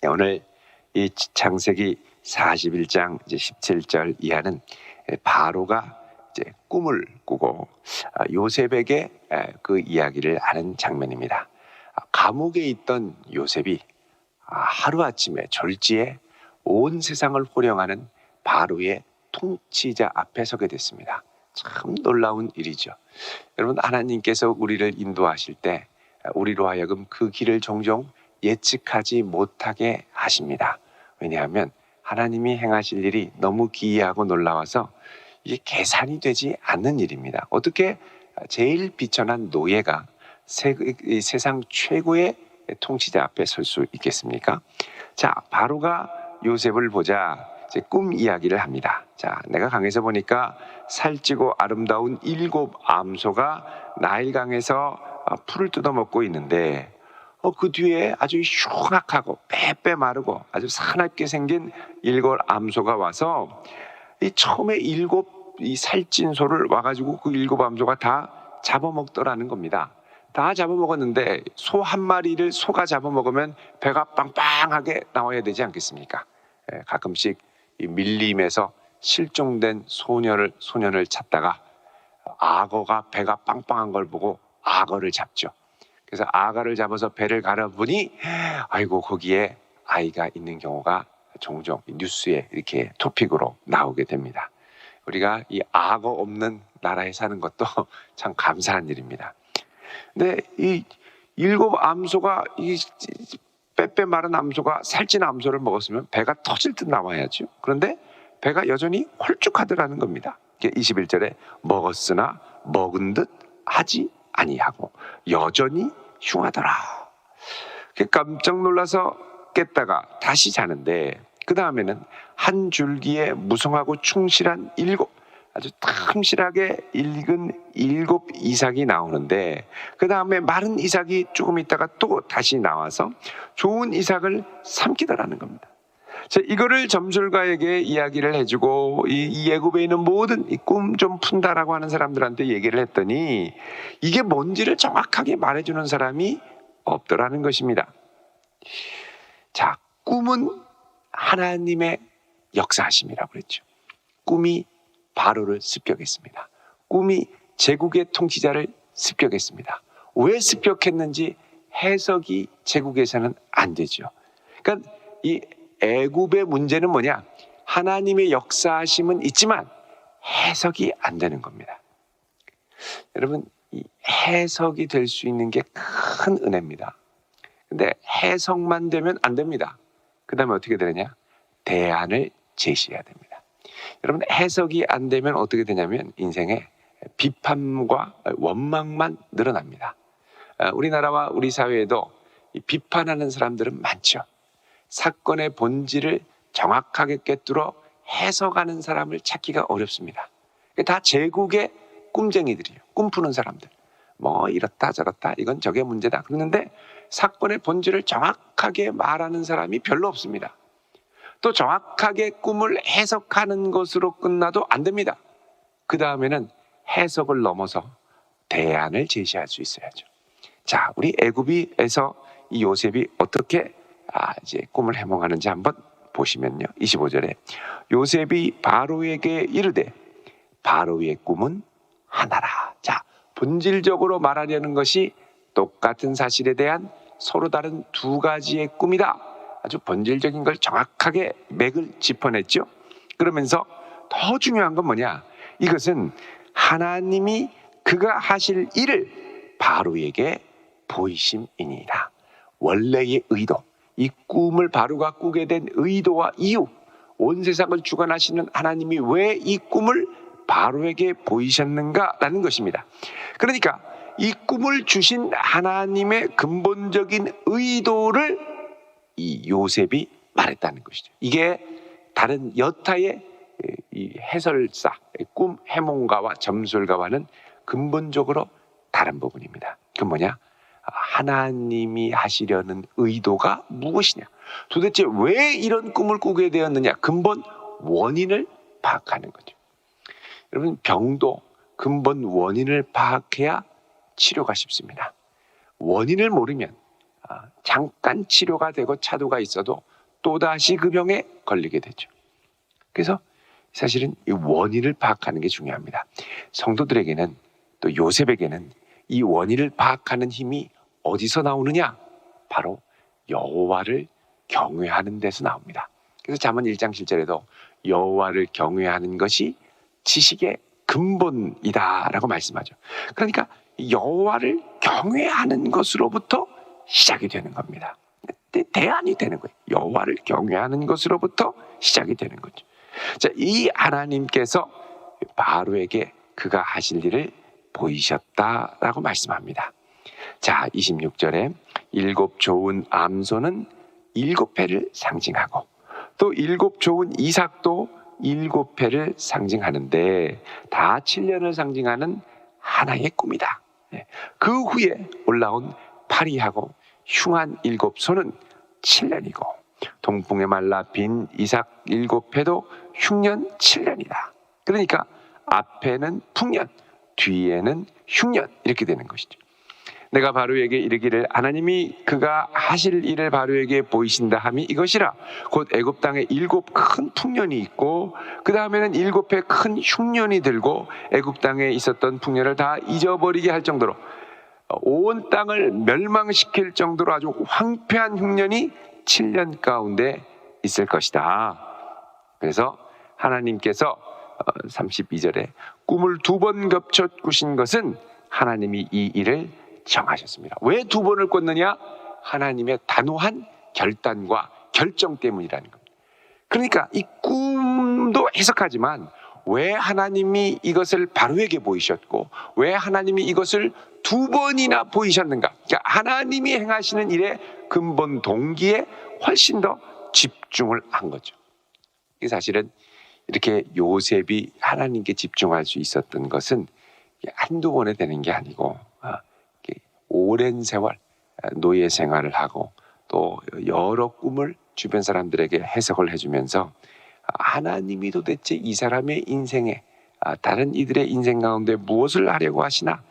오늘 이 창세기 41장 이제 17절 이하는 바로가 이제 꿈을 꾸고 요셉에게 그 이야기를 하는 장면입니다. 감옥에 있던 요셉이 하루아침에 졸지에 온 세상을 호령하는 바로의 통치자 앞에 서게 됐습니다. 참 놀라운 일이죠. 여러분, 하나님께서 우리를 인도하실 때 우리로 하여금 그 길을 종종 예측하지 못하게 하십니다. 왜냐하면 하나님이 행하실 일이 너무 기이하고 놀라워서 이게 계산이 되지 않는 일입니다. 어떻게 제일 비천한 노예가 세상 최고의 통치자 앞에 설 수 있겠습니까? 자, 바로가 요셉을 보자 이제 꿈 이야기를 합니다. 자, 내가 강에서 보니까 살찌고 아름다운 7 암소가 나일강에서 풀을 뜯어먹고 있는데 그 뒤에 아주 흉악하고 빼빼 마르고 아주 사납게 생긴 7 암소가 와서 이 처음에 7 이 살찐 소를 와가지고 그 7 암소가 다 잡아먹더라는 겁니다. 다 잡아먹었는데 소 한 마리를 소가 잡아먹으면 배가 빵빵하게 나와야 되지 않겠습니까? 가끔씩 이 밀림에서 실종된 소년을 찾다가 악어가 배가 빵빵한 걸 보고 악어를 잡죠. 그래서 악어를 잡아서 배를 갈아보니 아이고 거기에 아이가 있는 경우가 종종 뉴스에 이렇게 토픽으로 나오게 됩니다. 우리가 이 악어 없는 나라에 사는 것도 참 감사한 일입니다. 근데 이 7 암소가 이 빼빼 마른 암소가 살찐 암소를 먹었으면 배가 터질 듯 나와야죠. 그런데 배가 여전히 홀쭉하더라는 겁니다. 21절에 먹었으나 먹은 듯 하지 아니하고 여전히 흉하더라. 깜짝 놀라서 깼다가 다시 자는데 그 다음에는 한 줄기에 무성하고 충실한 7 아주 탐실하게 읽은 7 이삭이 나오는데 그 다음에 마른 이삭이 조금 있다가 또 다시 나와서 좋은 이삭을 삼키더라는 겁니다. 자, 이거를 점술가에게 이야기를 해주고 이 애굽에 있는 모든 꿈 좀 푼다라고 하는 사람들한테 얘기를 했더니 이게 뭔지를 정확하게 말해주는 사람이 없더라는 것입니다. 자, 꿈은 하나님의 역사하심이라고 그랬죠. 꿈이 바로를 습격했습니다. 꿈이 제국의 통치자를 습격했습니다. 왜 습격했는지 해석이 제국에서는 안 되죠. 그러니까 이 애굽의 문제는 뭐냐? 하나님의 역사하심은 있지만 해석이 안 되는 겁니다. 여러분, 이 해석이 될 수 있는 게 큰 은혜입니다. 근데 해석만 되면 안 됩니다. 그 다음에 어떻게 되느냐? 대안을 제시해야 됩니다. 여러분, 해석이 안 되면 어떻게 되냐면 인생에 비판과 원망만 늘어납니다. 우리나라와 우리 사회에도 비판하는 사람들은 많죠. 사건의 본질을 정확하게 꿰뚫어 해석하는 사람을 찾기가 어렵습니다. 다 제국의 꿈쟁이들이에요. 꿈푸는 사람들. 뭐 이렇다 저렇다 이건 저게 문제다. 그러는데 사건의 본질을 정확하게 말하는 사람이 별로 없습니다. 또 정확하게 꿈을 해석하는 것으로 끝나도 안 됩니다. 그 다음에는 해석을 넘어서 대안을 제시할 수 있어야죠. 자, 우리 애굽에서 이 요셉이 어떻게 이제 꿈을 해몽하는지 한번 보시면요. 25절에 요셉이 바로에게 이르되 바로의 꿈은 하나라. 자, 본질적으로 말하려는 것이 똑같은 사실에 대한 서로 다른 2 가지의 꿈이다. 아주 본질적인 걸 정확하게 맥을 짚어냈죠. 그러면서 더 중요한 건 뭐냐? 이것은 하나님이 그가 하실 일을 바로에게 보이심이니라. 원래의 의도, 이 꿈을 바로가 꾸게 된 의도와 이유, 온 세상을 주관하시는 하나님이 왜 이 꿈을 바로에게 보이셨는가라는 것입니다. 그러니까 이 꿈을 주신 하나님의 근본적인 의도를 이 요셉이 말했다는 것이죠. 이게 다른 여타의 이 해설사, 꿈 해몽가와 점술가와는 근본적으로 다른 부분입니다. 그건 뭐냐? 하나님이 하시려는 의도가 무엇이냐? 도대체 왜 이런 꿈을 꾸게 되었느냐? 근본 원인을 파악하는 거죠. 여러분, 병도 근본 원인을 파악해야 치료가 쉽습니다. 원인을 모르면 잠깐 치료가 되고 차도가 있어도 또다시 그 병에 걸리게 되죠. 그래서 사실은 이 원인을 파악하는 게 중요합니다. 성도들에게는 또 요셉에게는 이 원인을 파악하는 힘이 어디서 나오느냐? 바로 여호와를 경외하는 데서 나옵니다. 그래서 잠언 1장 7절에도 여호와를 경외하는 것이 지식의 근본이다라고 말씀하죠. 그러니까 여호와를 경외하는 것으로부터 시작이 되는 겁니다. 대안이 되는 거예요. 여호와를 경외하는 것으로부터 시작이 되는 거죠. 자, 이 하나님께서 바로에게 그가 하실 일을 보이셨다라고 말씀합니다. 자, 26절에 7 좋은 암소는 7회를 상징하고 또 7 좋은 이삭도 7회를 상징하는데 다 7년을 상징하는 하나의 꿈이다. 그 후에 올라온 파리하고 흉한 7소는 7년이고 동풍에 말라 빈 이삭 7회도 흉년 7년이다. 그러니까 앞에는 풍년, 뒤에는 흉년 이렇게 되는 것이죠. 내가 바로에게 이르기를 하나님이 그가 하실 일을 바로에게 보이신다 함이 이것이라. 곧 애굽 땅에 7 큰 풍년이 있고 그 다음에는 7회 큰 흉년이 들고 애굽 땅에 있었던 풍년을 다 잊어버리게 할 정도로 온 땅을 멸망시킬 정도로 아주 황폐한 흉년이 7년 가운데 있을 것이다. 그래서 하나님께서 32절에 꿈을 2번 겹쳐 꾸신 것은 하나님이 이 일을 정하셨습니다. 왜 2번을 꿨느냐? 하나님의 단호한 결단과 결정 때문이라는 겁니다. 그러니까 이 꿈도 해석하지만 왜 하나님이 이것을 바로에게 보이셨고 왜 하나님이 이것을 2번이나 보이셨는가? 그러니까 하나님이 행하시는 일의 근본 동기에 훨씬 더 집중을 한 거죠. 이 사실은 이렇게 요셉이 하나님께 집중할 수 있었던 것은 한두 번에 되는 게 아니고 오랜 세월 노예 생활을 하고 또 여러 꿈을 주변 사람들에게 해석을 해주면서 하나님이 도대체 이 사람의 인생에 다른 이들의 인생 가운데 무엇을 하려고 하시나,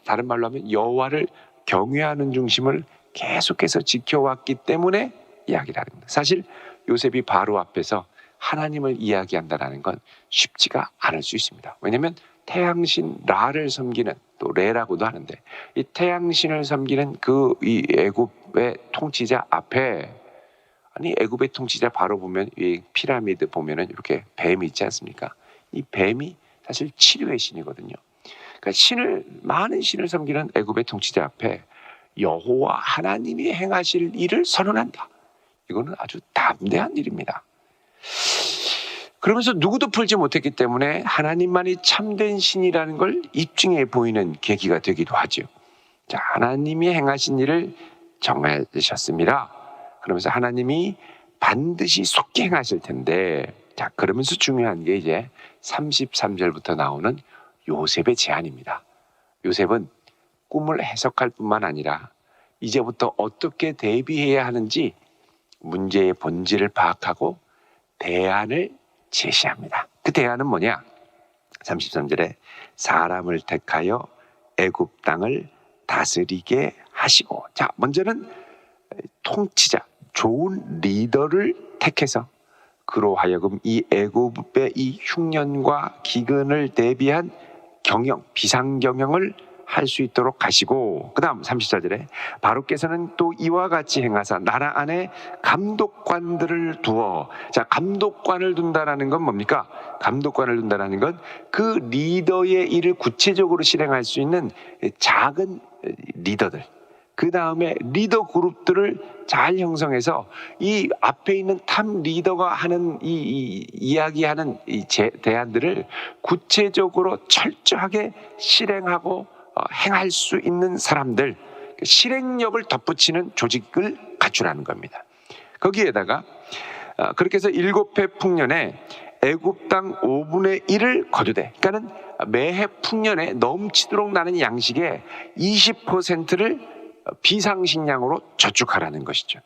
다른 말로 하면 여호와를 경외하는 중심을 계속해서 지켜왔기 때문에 이야기를 하는 겁니다. 사실 요셉이 바로 앞에서 하나님을 이야기한다는 건 쉽지가 않을 수 있습니다. 왜냐하면 태양신 라를 섬기는, 또 레라고도 하는데 이 태양신을 섬기는 이 애굽의 통치자 앞에, 아니 애굽의 통치자 바로 보면 이 피라미드 보면은 이렇게 뱀이 있지 않습니까? 이 뱀이 사실 치료의 신이거든요. 그러니까 많은 신을 섬기는 애굽의 통치자 앞에 여호와 하나님이 행하실 일을 선언한다. 이거는 아주 담대한 일입니다. 그러면서 누구도 풀지 못했기 때문에 하나님만이 참된 신이라는 걸 입증해 보이는 계기가 되기도 하죠. 자, 하나님이 행하신 일을 정하셨습니다. 그러면서 하나님이 반드시 속히 행하실 텐데, 자, 그러면서 중요한 게 이제 33절부터 나오는 요셉의 제안입니다. 요셉은 꿈을 해석할 뿐만 아니라 이제부터 어떻게 대비해야 하는지 문제의 본질을 파악하고 대안을 제시합니다. 그 대안은 뭐냐? 33절에 사람을 택하여 애굽 땅을 다스리게 하시고, 자, 먼저는 통치자, 좋은 리더를 택해서 그로 하여금 이 애굽의 이 흉년과 기근을 대비한 경영, 비상경영을 할 수 있도록 하시고, 그 다음 34절에 바로께서는 또 이와 같이 행하사 나라 안에 감독관들을 두어, 자, 감독관을 둔다라는 건 뭡니까? 감독관을 둔다라는 건 그 리더의 일을 구체적으로 실행할 수 있는 작은 리더들, 그 다음에 리더 그룹들을 잘 형성해서 이 앞에 있는 탑 리더가 하는 이 이야기하는 이 대안들을 구체적으로 철저하게 실행하고 행할 수 있는 사람들, 실행력을 덧붙이는 조직을 갖추라는 겁니다. 거기에다가 그렇게 해서 7회 풍년에 애굽 땅 5분의 1을 거두되, 그러니까는 매해 풍년에 넘치도록 나는 양식의 20%를 비상식량으로 저축하라는 것이죠.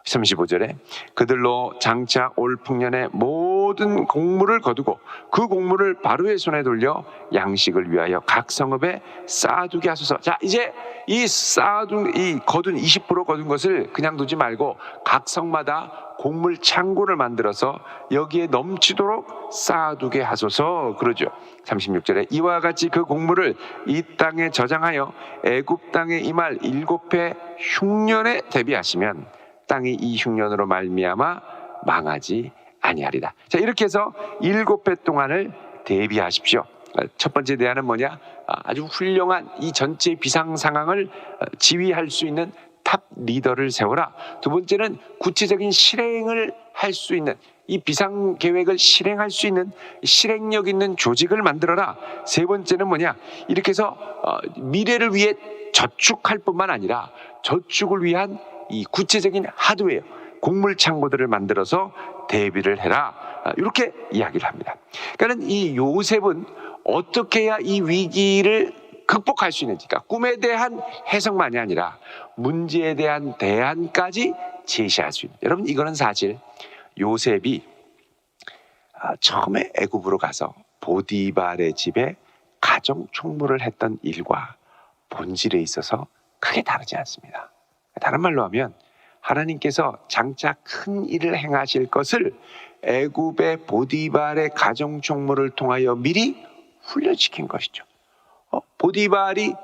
35절에 그들로 장차 올 풍년에 모든 모든 곡물을 거두고 그 곡물을 바로의 손에 돌려 양식을 위하여 각 성읍에 쌓아두게 하소서. 자, 이제 이 거둔 20% 거둔 것을 그냥 두지 말고 각 성마다 곡물 창고를 만들어서 여기에 넘치도록 쌓아두게 하소서 그러죠. 36절에 이와 같이 그 곡물을 이 땅에 저장하여 애굽 땅에 임할 7해 흉년에 대비하시면 땅이 이 흉년으로 말미암아 망하지 아니하리라. 자, 이렇게 해서 7해 동안을 대비하십시오. 첫 번째 대안은 뭐냐? 아주 훌륭한 이 전체 비상 상황을 지휘할 수 있는 탑 리더를 세워라. 두 번째는 구체적인 실행을 할 수 있는 이 비상 계획을 실행할 수 있는 실행력 있는 조직을 만들어라. 세 번째는 뭐냐? 이렇게 해서 미래를 위해 저축할 뿐만 아니라 저축을 위한 이 구체적인 하드웨어, 곡물 창고들을 만들어서 대비를 해라. 이렇게 이야기를 합니다. 그러니까 이 요셉은 어떻게 해야 이 위기를 극복할 수 있는지, 그러니까 꿈에 대한 해석만이 아니라 문제에 대한 대안까지 제시할 수 있는. 여러분, 이거는 사실 요셉이 처음에 애굽으로 가서 보디발의 집에 가정 총무를 했던 일과 본질에 있어서 크게 다르지 않습니다. 다른 말로 하면 하나님께서 장차 큰 일을 행하실 것을 애굽의 보디발의 가정 총무를 통하여 미리 훈련시킨 것이죠. 보디발이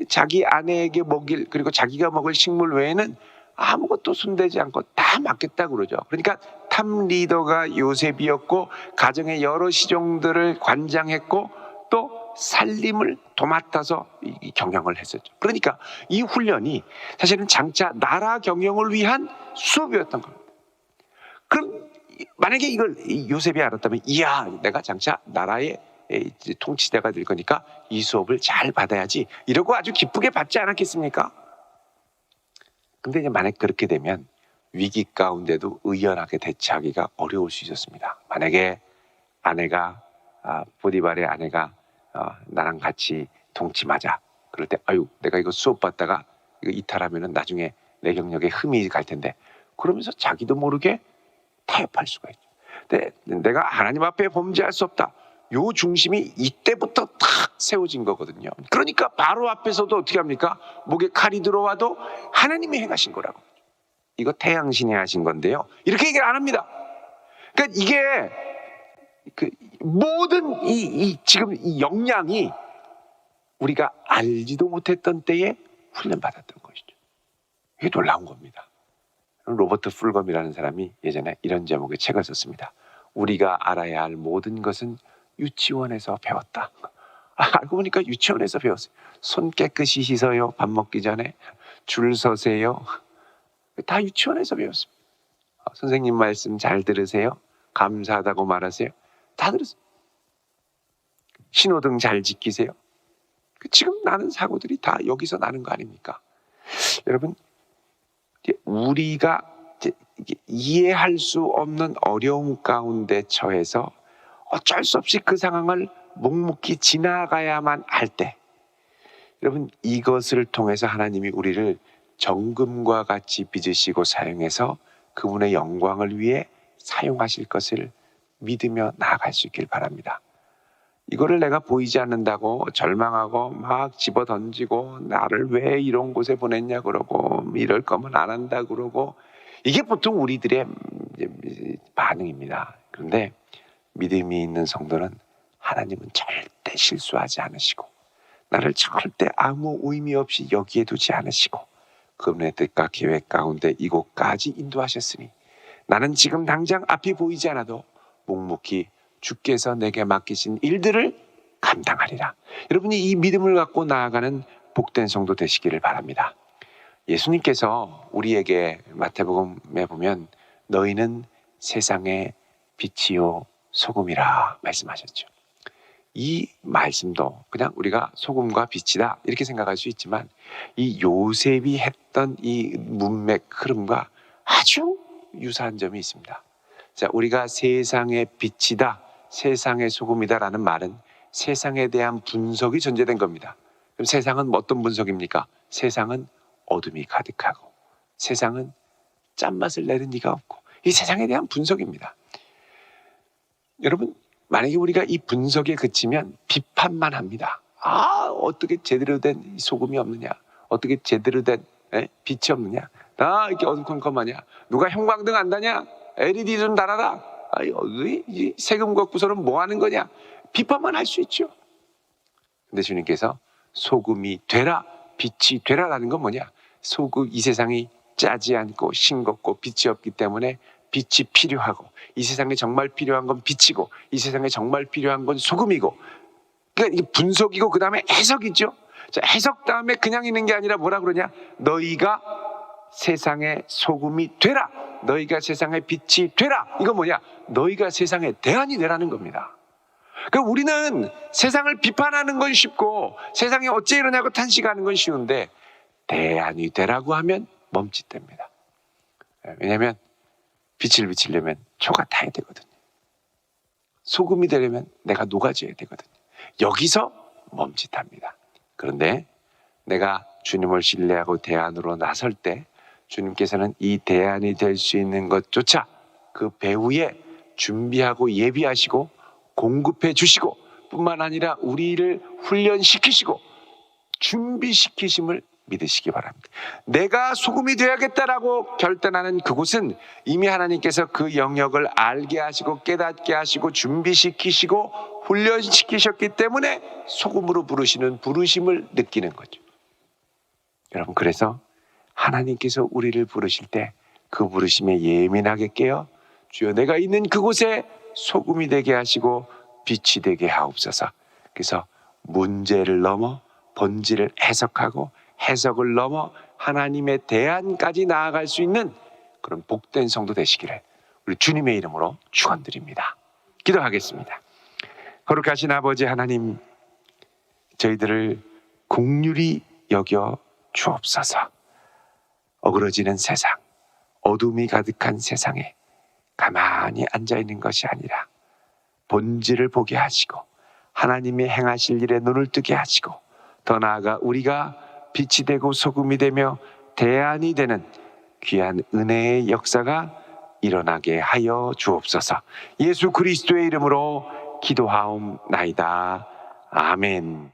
자기 아내에게 먹일, 그리고 자기가 먹을 식물 외에는 아무것도 손대지 않고 다 맡겼다고 그러죠. 그러니까 탑 리더가 요셉이었고 가정의 여러 시종들을 관장했고 또 살림을 도맡아서 경영을 했었죠. 그러니까 이 훈련이 사실은 장차 나라 경영을 위한 수업이었던 겁니다. 그럼 만약에 이걸 요셉이 알았다면, 이야, 내가 장차 나라의 통치자가 될 거니까 이 수업을 잘 받아야지, 이러고 아주 기쁘게 받지 않았겠습니까? 근데 이제 만약 그렇게 되면 위기 가운데도 의연하게 대처하기가 어려울 수 있었습니다. 만약에 아내가 보디발의 아내가 나랑 같이 동침하자, 그럴 때 아유, 내가 이거 수업 받다가 이거 이탈하면은 나중에 내 경력에 흠이 갈 텐데, 그러면서 자기도 모르게 타협할 수가 있죠. 근데 내가 하나님 앞에 범죄할 수 없다, 요 중심이 이때부터 탁 세워진 거거든요. 그러니까 바로 앞에서도 어떻게 합니까? 목에 칼이 들어와도 하나님이 행하신 거라고. 이거 태양신이 하신 건데요, 이렇게 얘기를 안 합니다. 그러니까 이게 모든 지금 이 역량이 우리가 알지도 못했던 때에 훈련받았던 것이죠. 이게 놀라운 겁니다. 로버트 풀검이라는 사람이 예전에 이런 제목의 책을 썼습니다. 우리가 알아야 할 모든 것은 유치원에서 배웠다. 알고 보니까 유치원에서 배웠어요. 손 깨끗이 씻어요. 밥 먹기 전에. 줄 서세요. 다 유치원에서 배웠습니다. 선생님 말씀 잘 들으세요. 감사하다고 말하세요. 다 들었어요. 신호등 잘 지키세요. 지금 나는 사고들이 다 여기서 나는 거 아닙니까? 여러분, 우리가 이해할 수 없는 어려움 가운데 처해서 어쩔 수 없이 그 상황을 묵묵히 지나가야만 할 때, 여러분, 이것을 통해서 하나님이 우리를 정금과 같이 빚으시고 사용해서 그분의 영광을 위해 사용하실 것을 믿으며 나아갈 수 있길 바랍니다. 이거를 내가 보이지 않는다고 절망하고 막 집어 던지고 나를 왜 이런 곳에 보냈냐 그러고 이럴 거면 안 한다 그러고, 이게 보통 우리들의 반응입니다. 그런데 믿음이 있는 성도는 하나님은 절대 실수하지 않으시고 나를 절대 아무 의미 없이 여기에 두지 않으시고 그분의 뜻과 계획 가운데 이곳까지 인도하셨으니 나는 지금 당장 앞이 보이지 않아도 묵묵히 주께서 내게 맡기신 일들을 감당하리라. 여러분이 이 믿음을 갖고 나아가는 복된 성도 되시기를 바랍니다. 예수님께서 우리에게 마태복음에 보면 너희는 세상의 빛이요 소금이라 말씀하셨죠. 이 말씀도 그냥 우리가 소금과 빛이다 이렇게 생각할 수 있지만 이 요셉이 했던 이 문맥 흐름과 아주 유사한 점이 있습니다. 자, 우리가 세상의 빛이다, 세상의 소금이다라는 말은 세상에 대한 분석이 전제된 겁니다. 그럼 세상은 어떤 분석입니까? 세상은 어둠이 가득하고 세상은 짠맛을 내는 이가 없고, 이 세상에 대한 분석입니다. 여러분, 만약에 우리가 이 분석에 그치면 비판만 합니다. 어떻게 제대로 된 소금이 없느냐, 어떻게 제대로 된 빛이 없느냐, 이렇게 어두컴컴하냐, 누가 형광등 안 다냐, LED 좀 달아라, 이 세금 걷고서는 뭐 하는 거냐, 비판만 할 수 있죠. 근데 주님께서 소금이 되라, 빛이 되라라는 건 뭐냐, 이 세상이 짜지 않고 싱겁고 빛이 없기 때문에 빛이 필요하고, 이 세상에 정말 필요한 건 빛이고, 이 세상에 정말 필요한 건 소금이고, 그러니까 이게 분석이고 그 다음에 해석이죠. 자, 해석 다음에 그냥 있는 게 아니라 뭐라 그러냐, 너희가 세상의 소금이 되라, 너희가 세상의 빛이 되라. 이건 뭐냐, 너희가 세상의 대안이 되라는 겁니다. 그러니까 우리는 세상을 비판하는 건 쉽고 세상이 어째 이러냐고 탄식하는 건 쉬운데, 대안이 되라고 하면 멈칫됩니다. 왜냐하면 빛을 비치려면 초가 타야 되거든요. 소금이 되려면 내가 녹아져야 되거든요. 여기서 멈칫합니다. 그런데 내가 주님을 신뢰하고 대안으로 나설 때 주님께서는 이 대안이 될 수 있는 것조차 그 배후에 준비하고 예비하시고 공급해 주시고, 뿐만 아니라 우리를 훈련시키시고 준비시키심을 믿으시기 바랍니다. 내가 소금이 되어야겠다라고 결단하는 그곳은 이미 하나님께서 그 영역을 알게 하시고 깨닫게 하시고 준비시키시고 훈련시키셨기 때문에 소금으로 부르시는 부르심을 느끼는 거죠. 여러분, 그래서 하나님께서 우리를 부르실 때 그 부르심에 예민하게 깨어 주여 내가 있는 그곳에 소금이 되게 하시고 빛이 되게 하옵소서. 그래서 문제를 넘어 본질을 해석하고 해석을 넘어 하나님의 대안까지 나아갈 수 있는 그런 복된 성도 되시기를 우리 주님의 이름으로 축원드립니다. 기도하겠습니다. 거룩하신 아버지 하나님, 저희들을 긍휼히 여겨 주옵소서. 어그러지는 세상, 어둠이 가득한 세상에 가만히 앉아있는 것이 아니라 본질을 보게 하시고 하나님의 행하실 일에 눈을 뜨게 하시고, 더 나아가 우리가 빛이 되고 소금이 되며 대안이 되는 귀한 은혜의 역사가 일어나게 하여 주옵소서. 예수 그리스도의 이름으로 기도하옵나이다. 아멘.